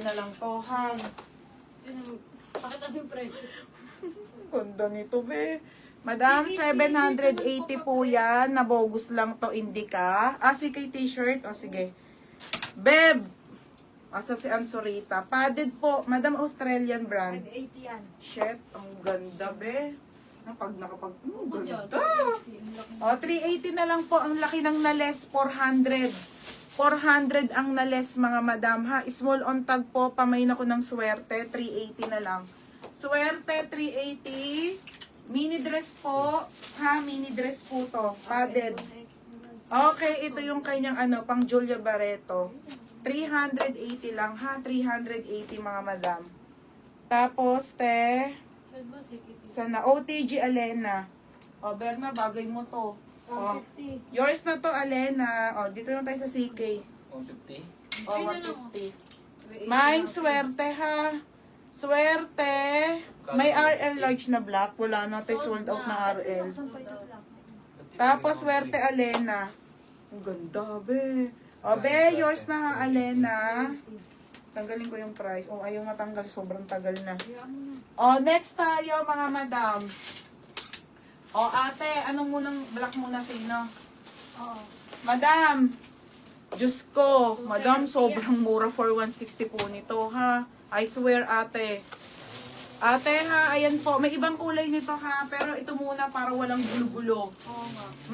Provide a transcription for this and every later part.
na lang to, ha? Bakit ano yung presyo? Ganda nito, be. Madam, 780 po yan. Nabogus lang to, Indica. Ah, sige, t-shirt. O, sige. Beb! Asa si Ansorita. Padded po. Madam, Australian brand. 580 yan. Shit, ang ganda, be. Pag nakapag... ganda. O, 380 na lang po. Ang laki ng nales, 400. 400 ang nales, mga madam, ha. Small on tag po. Pamain ako ng swerte. 380 na lang. Swerte, 380. Mini dress po. Ha, mini dress po to. Padded. Okay, ito yung kanyang ano, pang Julia Barreto. 380 lang, ha. 380, mga madam. Tapos, sana OTG Alena. O, Berna, bagay mo to. O, yours na to, Alena. O, dito lang tayo sa CK. 150. O, 150. Mine, swerte, ha. Swerte. May RL large na black. Wala na tayo sold out na RL. Tapos, swerte, Alena. Ang ganda, be. O, be, yours na ha, Alena. Tanggalin ko yung price. O, ayaw matanggal. Sobrang tagal na. O, next tayo, mga madam. O, ate, anong munang black muna sino? Madam. Diyos ko. Madam, sobrang mura for 160 po nito, ha. I swear, ate. Ate, ha, ayan po. May ibang kulay nito, ha. Pero ito muna para walang gulo-gulo.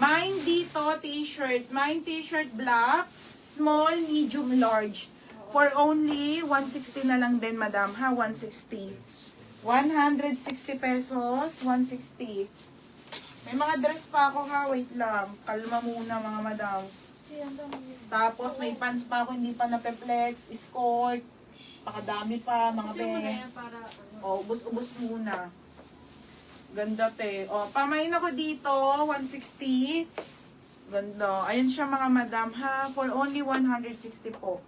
Mine dito, t-shirt. Mine t-shirt black. Small, medium, large. For only 160 na lang din, madam, ha. 160. 160 pesos. 160. May mga dress pa ako, ha. Wait lang. Kalma muna, mga madam. Tapos, may pants pa ako. Hindi pa na-flex. Escort. Pakadami pa, mga be. O, ubos-ubos muna. Ganda, te. O, pamain ako dito. 160. Ganda. Ayan siya, mga madam, ha. For only 160 po.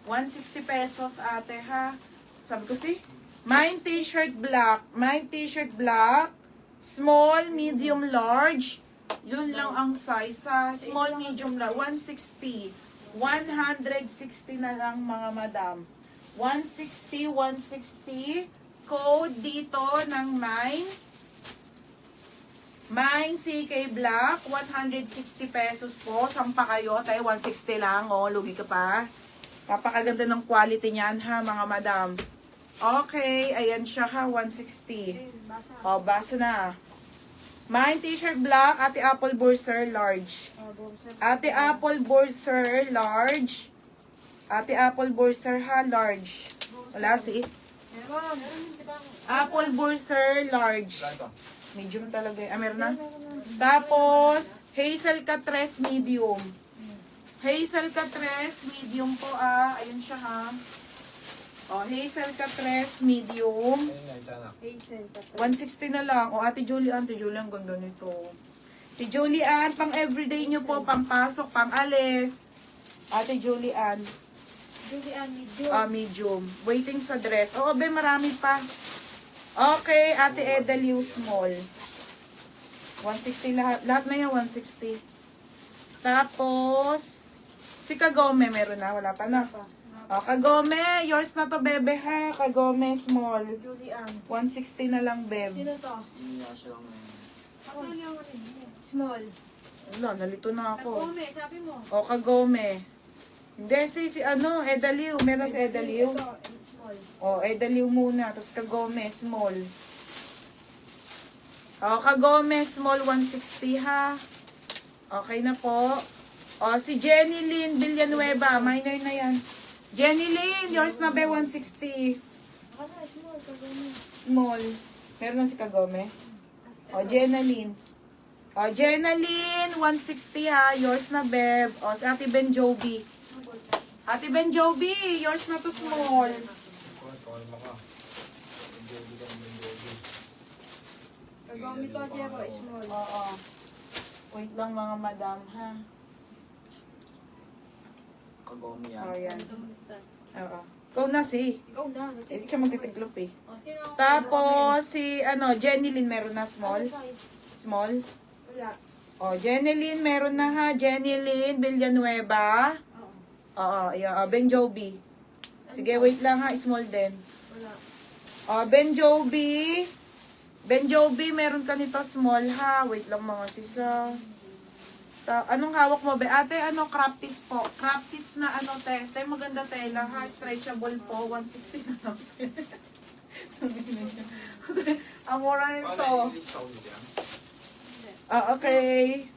160 pesos, ate, ha. Sabi ko, mine t-shirt black. Mine t-shirt black. Small, medium, large. Yun lang ang size, ha. Small, medium, large. 160. 160 na lang, mga madam. 160, 160. Code dito ng mine. Mine CK Black. 160 pesos po. Sampa kayo. Tayo 160 lang. O, lugi ka pa. Napakaganda ng quality niyan, ha, mga madam. Okay. Ayan siya, ha. 160. O, basa na. Mine t-shirt black. Ate Apple Burser large. Ate Apple Burser large. Ate Apple Burser, ha, large. Wala, Apple Burser large. Medium talaga. Meron na. Tapos, Hazel Catres medium. Hazel Catres medium po, ayun siya, ha. O, Hazel Catres medium. 160 na lang. O, Ate Julian, ganda nito. Ate Julian, pang everyday nyo po, pang pasok, pang alis. Ate Julian. Medium. Medium. Waiting sa dress. Oo, be, marami pa. Okay, Ate Edaliu, small. 160 lahat. Lahat na yan, 160. Tapos, si Kagome, meron na. Wala pa na. O, Kagome, yours na to, bebe, ha. Kagome, small. 160 na lang, bebe. Sino to? Small. Wala, nalito na ako. Kagome, sabi mo. O, Kagome. Hindi, si Edaliu. Meron si Edaliu. O, Edaliu muna. Tapos Kagome, small. O, Kagome, small, 160, ha. Okay na po. O, si Jenny Lynn Villanueva. Minor na yan. Jenny Lynn, yours na ba, 160. Small. Meron na si Kagome. O, Jenna Lynn. O, Jenna Lynn, 160, ha. Yours na, Beb. O, si Ate Ben Jovi. Ate Ben Jovi, yours na to, small. Kagami to, Diego, small. Oo. Wait lang, mga madam, ha. Kagome yan. O, yan. Oo. Ikaw na, Ikaw na. Hindi ka magtitiklop, eh. O, sino ang Tapos, si, Jenny Lynn, meron na, small. Small. Wala. O, Jenny Lynn, meron na, ha. Jenny Lynn Villanueva. Oo, Ben Jovi. Sige, wait lang ha. Small din. Wala. Ben Jovi. Ben Jovi, meron ka nito small ha. Wait lang mga sisa. Anong hawak mo, be? Ate, crop tees po. Crop tees na te. Te, maganda tela ha. Stretchable po. 160 na lang. Ang mura nito. Okay.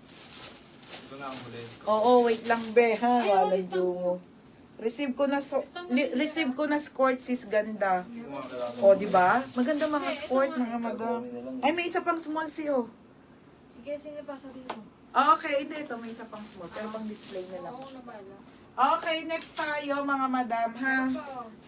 Ito na ang huli. Oo, wait lang, be ha. Walang dungo. Receive ko na skort sis ganda. O, di ba? Maganda mga skort, mga madam. Ay, may isa pang small siyo. Sige, sino pa sabi mo? Okay, hindi. Ito, may isa pang small. Pero pang display na lang. Oo, nabala. Okay, next tayo, mga madam, ha?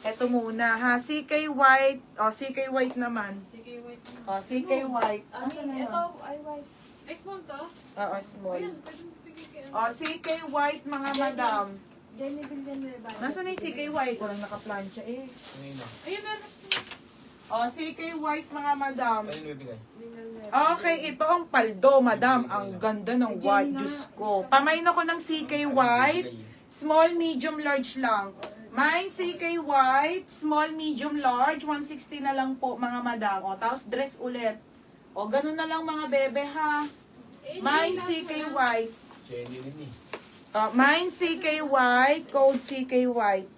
Ito muna, ha? CK White. O, CK White naman. Sige, wait. O, CK White. Nasaan na Ito, yun? ay, white. Ay, small to? Oo, small. Ayan, pwede mo bigay kay O, CK White, mga madam. Jenny Villanueva. Nasaan na yung CK White? Walang nakaplansya eh. Ayun, meron. O, CK White, mga madam. Ayun, bibigay. Villanueva. Okay, ito ang paldo, madam. Ang ganda ng white. Diyos ko. Pamain ako ng CK White. Small, medium, large lang. Mine, CK White. Small, medium, large. 160 na lang po, mga madam. O, tapos dress ulit. O, ganun na lang, mga bebe, ha? Mine, CK White. Jenny rin eh. Mine, CK White. Code CK White.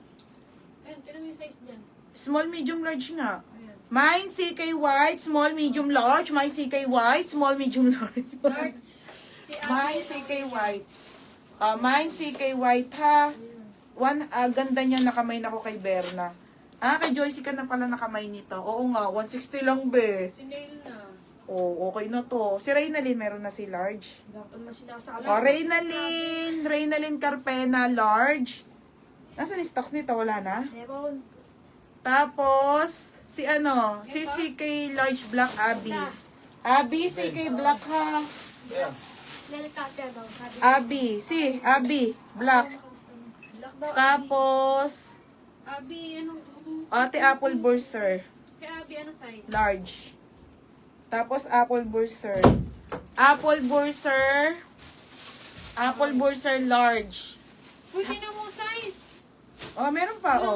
Ayun, tinan mo yung size dyan. Small, medium, large nga. Ayan. Mine, CK White. Small, medium, large. Mine, CK White. Small, medium, large. Large. Si Mine, CK White. Mine, CK White, ha? Ganda niya, nakamay na ko kay Berna. Kay Joyce ka na pala nakamay nito. Oo nga, 160 lang, be. Si Nail na. Oo, okay na to. Si Reynalyn, meron na si large. Dapat naman sinasakal. Reynalyn Carpena, large. Nasaan yung stocks nito? Wala na? Meron. Tapos, si CK Large Black Abby. Abby, CK Black, ha? Ayan. Delicate daw. Sabi. Abby, Black. Black daw. Tapos, Abi, anong... Ate Apple Burser, Si Abi, anong size? large. Tapos, Apple Burser, large. Uy, tinan mo size! Oh, meron pa, oh.